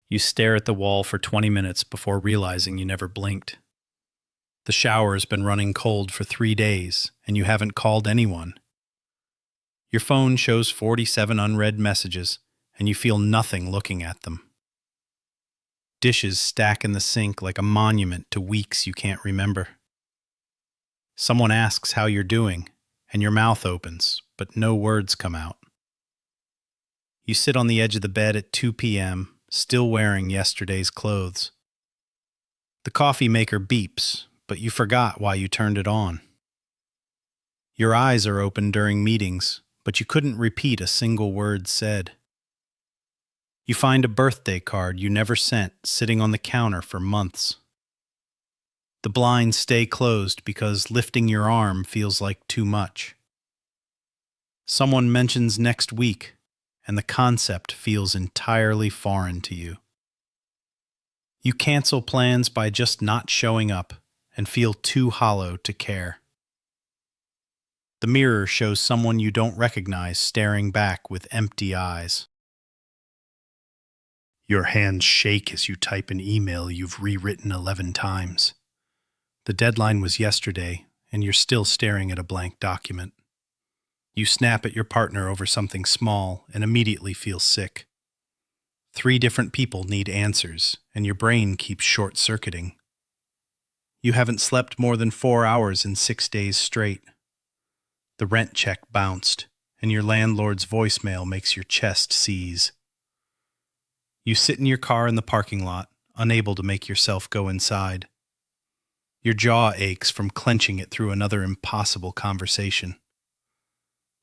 You stare at the wall for 20 minutes before realizing you never blinked. The shower's been running cold for 3 days, and you haven't called anyone. Your phone shows 47 unread messages, and you feel nothing looking at them. Dishes stack in the sink like a monument to weeks you can't remember. Someone asks how you're doing, and your mouth opens, but no words come out. You sit on the edge of the bed at 2 p.m., still wearing yesterday's clothes. The coffee maker beeps, but you forgot why you turned it on. Your eyes are open during meetings, but you couldn't repeat a single word said. You find a birthday card you never sent sitting on the counter for months. The blinds stay closed because lifting your arm feels like too much. Someone mentions next week, and the concept feels entirely foreign to you. You cancel plans by just not showing up and feel too hollow to care. The mirror shows someone you don't recognize staring back with empty eyes. Your hands shake as you type an email you've rewritten 11 times. The deadline was yesterday, and you're still staring at a blank document. You snap at your partner over something small and immediately feel sick. 3 different people need answers, and your brain keeps short-circuiting. You haven't slept more than 4 hours in 6 days straight. The rent check bounced, and your landlord's voicemail makes your chest seize. You sit in your car in the parking lot, unable to make yourself go inside. Your jaw aches from clenching it through another impossible conversation.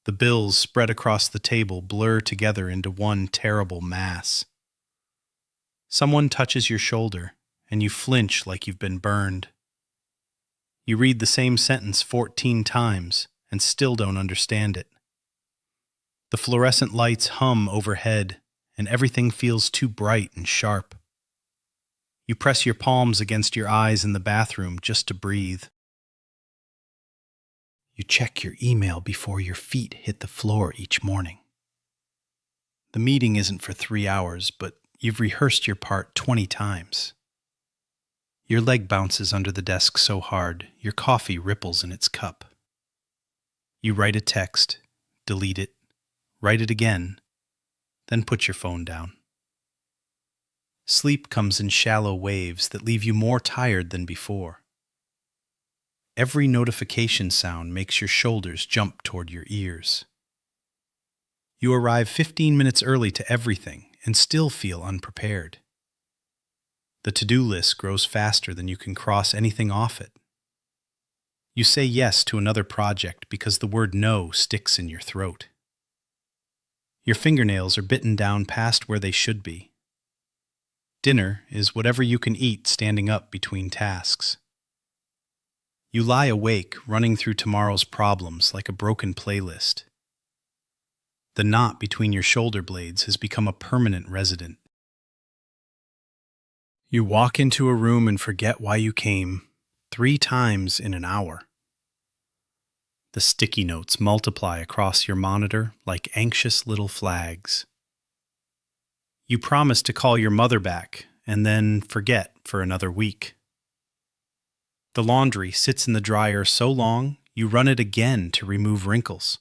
The bills spread across the table blur together into one terrible mass. Someone touches your shoulder, and you flinch like you've been burned. You read the same sentence 14 times and still don't understand it. The fluorescent lights hum overhead, and everything feels too bright and sharp. You press your palms against your eyes in the bathroom just to breathe. You check your email before your feet hit the floor each morning. The meeting isn't for 3 hours, but you've rehearsed your part 20 times. Your leg bounces under the desk so hard, your coffee ripples in its cup. You write a text, delete it, write it again, then put your phone down. Sleep comes in shallow waves that leave you more tired than before. Every notification sound makes your shoulders jump toward your ears. You arrive 15 minutes early to everything and still feel unprepared. The to-do list grows faster than you can cross anything off it. You say yes to another project because the word no sticks in your throat. Your fingernails are bitten down past where they should be. Dinner is whatever you can eat standing up between tasks. You lie awake, running through tomorrow's problems like a broken playlist. The knot between your shoulder blades has become a permanent resident. You walk into a room and forget why you came 3 times in an hour. The sticky notes multiply across your monitor like anxious little flags. You promise to call your mother back and then forget for another week. The laundry sits in the dryer so long, you run it again to remove wrinkles.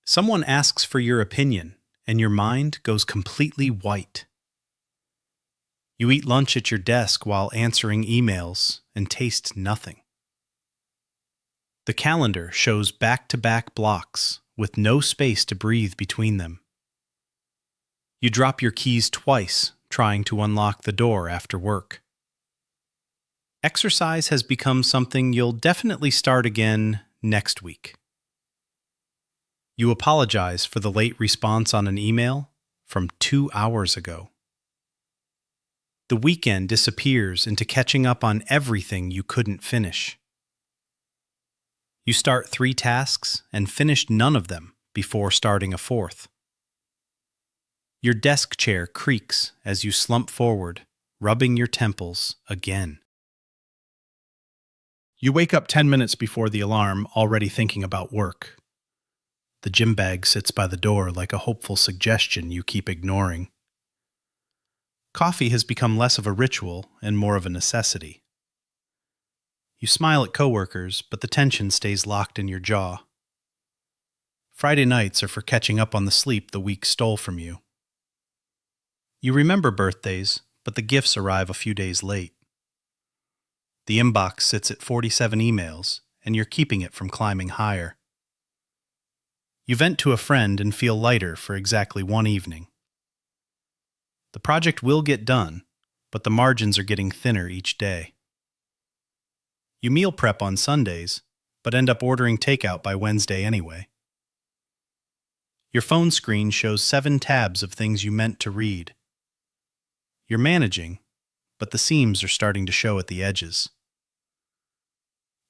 Someone asks for your opinion, and your mind goes completely white. You eat lunch at your desk while answering emails and taste nothing. The calendar shows back-to-back blocks with no space to breathe between them. You drop your keys twice, trying to unlock the door after work. Exercise has become something you'll definitely start again next week. You apologize for the late response on an email from 2 hours ago. The weekend disappears into catching up on everything you couldn't finish. You start 3 tasks and finish none of them before starting a 4th. Your desk chair creaks as you slump forward, rubbing your temples again. You wake up 10 minutes before the alarm, already thinking about work. The gym bag sits by the door like a hopeful suggestion you keep ignoring. Coffee has become less of a ritual and more of a necessity. You smile at coworkers, but the tension stays locked in your jaw. Friday nights are for catching up on the sleep the week stole from you. You remember birthdays, but the gifts arrive a few days late. The inbox sits at 47 emails, and you're keeping it from climbing higher. You vent to a friend and feel lighter for exactly one evening. The project will get done, but the margins are getting thinner each day. You meal prep on Sundays, but end up ordering takeout by Wednesday anyway. Your phone screen shows 7 tabs of things you meant to read. You're managing, but the seams are starting to show at the edges.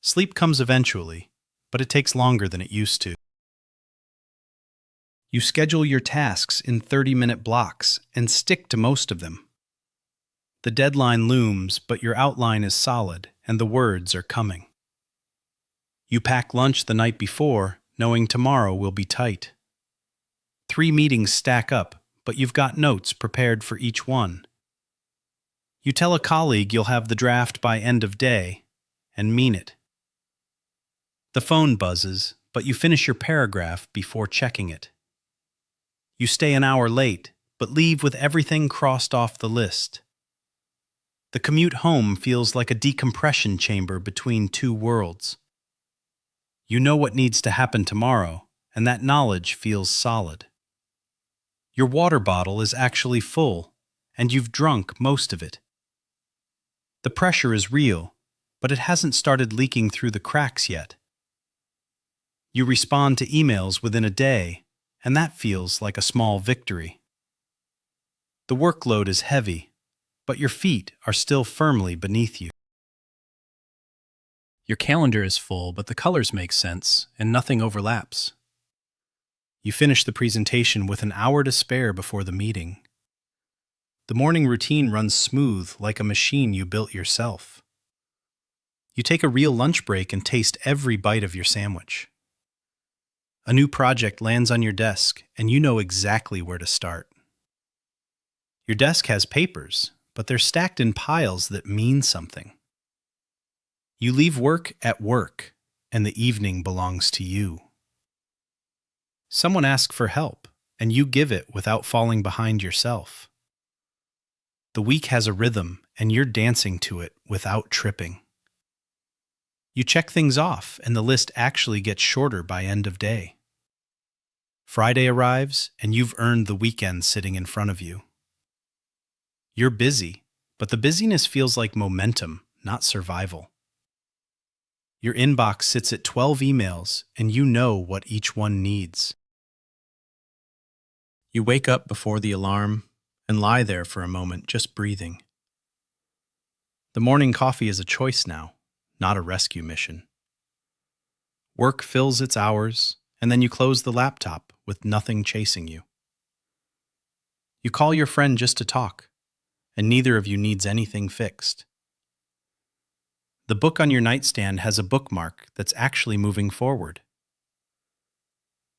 Sleep comes eventually, but it takes longer than it used to. You schedule your tasks in 30-minute blocks and stick to most of them. The deadline looms, but your outline is solid and the words are coming. You pack lunch the night before, knowing tomorrow will be tight. 3 meetings stack up, but you've got notes prepared for each one. You tell a colleague you'll have the draft by end of day, and mean it. The phone buzzes, but you finish your paragraph before checking it. You stay an hour late, but leave with everything crossed off the list. The commute home feels like a decompression chamber between two worlds. You know what needs to happen tomorrow, and that knowledge feels solid. Your water bottle is actually full, and you've drunk most of it. The pressure is real, but it hasn't started leaking through the cracks yet. You respond to emails within a day, and that feels like a small victory. The workload is heavy, but your feet are still firmly beneath you. Your calendar is full, but the colors make sense, and nothing overlaps. You finish the presentation with an hour to spare before the meeting. The morning routine runs smooth like a machine you built yourself. You take a real lunch break and taste every bite of your sandwich. A new project lands on your desk, and you know exactly where to start. Your desk has papers, but they're stacked in piles that mean something. You leave work at work, and the evening belongs to you. Someone asks for help, and you give it without falling behind yourself. The week has a rhythm, and you're dancing to it without tripping. You check things off, and the list actually gets shorter by end of day. Friday arrives, and you've earned the weekend sitting in front of you. You're busy, but the busyness feels like momentum, not survival. Your inbox sits at 12 emails, and you know what each one needs. You wake up before the alarm and lie there for a moment, just breathing. The morning coffee is a choice now, not a rescue mission. Work fills its hours, and then you close the laptop with nothing chasing you. You call your friend just to talk, and neither of you needs anything fixed. The book on your nightstand has a bookmark that's actually moving forward.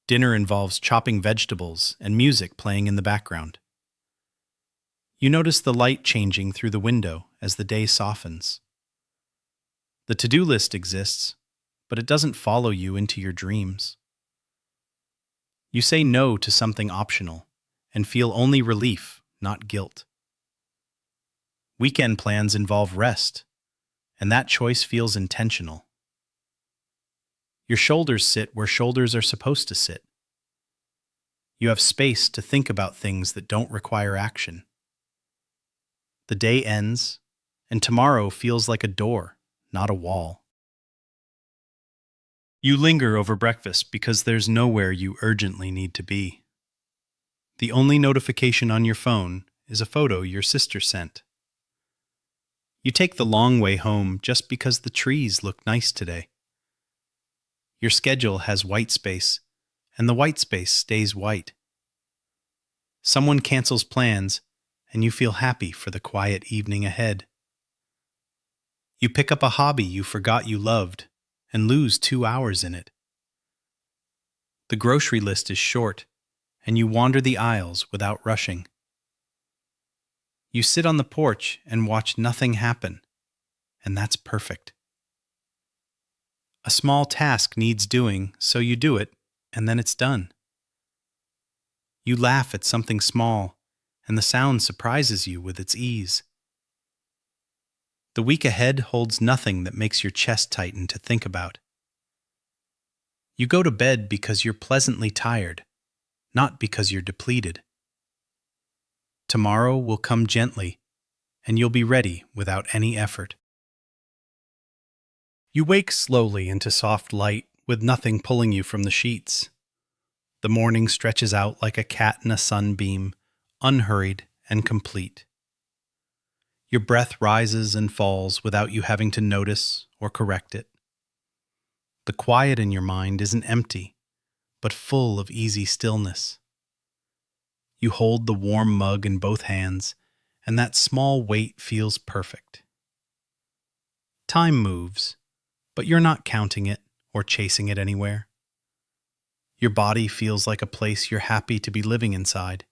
Dinner involves chopping vegetables and music playing in the background. You notice the light changing through the window as the day softens. The to-do list exists, but it doesn't follow you into your dreams. You say no to something optional and feel only relief, not guilt. Weekend plans involve rest, and that choice feels intentional. Your shoulders sit where shoulders are supposed to sit. You have space to think about things that don't require action. The day ends, and tomorrow feels like a door, not a wall. You linger over breakfast because there's nowhere you urgently need to be. The only notification on your phone is a photo your sister sent. You take the long way home just because the trees look nice today. Your schedule has white space, and the white space stays white. Someone cancels plans, and you feel happy for the quiet evening ahead. You pick up a hobby you forgot you loved and lose 2 hours in it. The grocery list is short, and you wander the aisles without rushing. You sit on the porch and watch nothing happen, and that's perfect. A small task needs doing, so you do it, and then it's done. You laugh at something small, and the sound surprises you with its ease. The week ahead holds nothing that makes your chest tighten to think about. You go to bed because you're pleasantly tired, not because you're depleted. Tomorrow will come gently, and you'll be ready without any effort. You wake slowly into soft light with nothing pulling you from the sheets. The morning stretches out like a cat in a sunbeam, unhurried and complete. Your breath rises and falls without you having to notice or correct it. The quiet in your mind isn't empty, but full of easy stillness. You hold the warm mug in both hands, and that small weight feels perfect. Time moves, but you're not counting it or chasing it anywhere. Your body feels like a place you're happy to be living inside.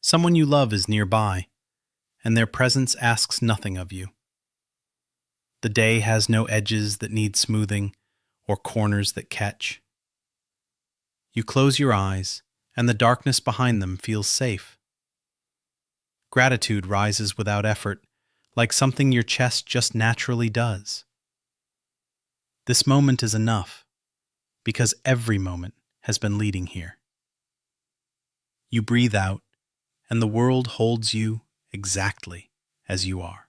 Someone you love is nearby, and their presence asks nothing of you. The day has no edges that need smoothing or corners that catch. You close your eyes, and the darkness behind them feels safe. Gratitude rises without effort, like something your chest just naturally does. This moment is enough, because every moment has been leading here. You breathe out, and the world holds you exactly as you are.